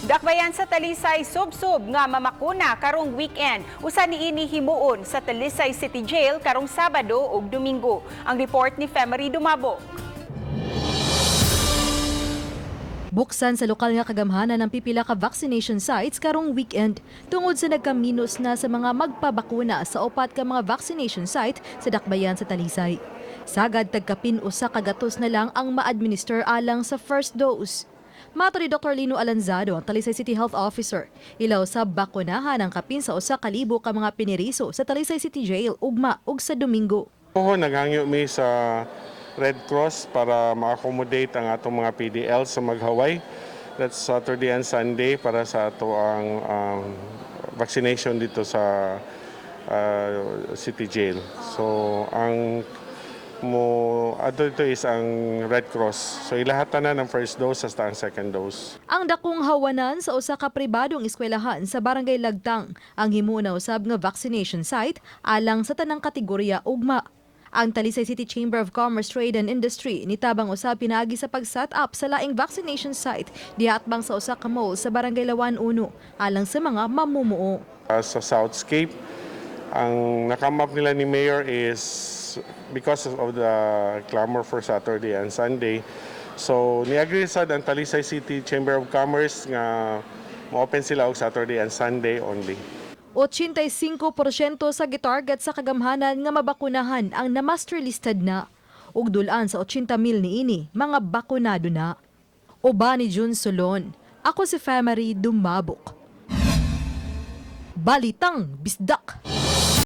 Dakbayan sa Talisay subsub nga mamakuna karong weekend. Usa niini himuon sa Talisay City Jail karong Sabado ug Domingo. Ang report ni Femery Dumabo. Buksan sa lokal nga kagamhanan ng pipila ka vaccination sites karong weekend tungod sa nagkaminos na sa mga magpabakuna sa upat ka mga vaccination site sa Dakbayan sa Talisay. Sagad tagkapin usa ka gatos na lang ang ma-administer alang sa first dose. Mato ni Dr. Lino Alanzado, ang Talisay City Health Officer, ilaw sa bakunahan ang kapin sa usa ka libo ka mga piniriso sa Talisay City Jail ugma ug sa Domingo. Oo, naghangyo mi sa Red Cross para ma-accommodate ang atong mga PDL sa Maghaway. That's Saturday and Sunday para sa ato ang vaccination dito sa City Jail. So ang ito is ang Red Cross. So ilahatan na ng first dose hasta ang second dose. Ang dakong hawanan sa usa ka pribadong eskwelahan sa Barangay Lagtang ang himuna usab nga vaccination site alang sa tanang kategorya ugma. Ang Talisay City Chamber of Commerce, Trade and Industry nitabang usab pinaagi sa pag-set up sa laing vaccination site dihatbang sa usa ka mall sa Barangay Lawan 1 alang sa mga mamumuo. Sa Southscape, ang nakamap nila ni Mayor is because of the clamor for Saturday and Sunday. So ni-agree sad ang Talisay City Chamber of Commerce nga mo-open sila og Saturday and Sunday only. 85% sa gitarget sa kagamhanan nga mabakunahan ang na-master listed na. Ug dulan sa 80,000 niini mga bakunado na. Uba ni Jun Solon, ako si Femery Dumabok. Balitang Bisdak.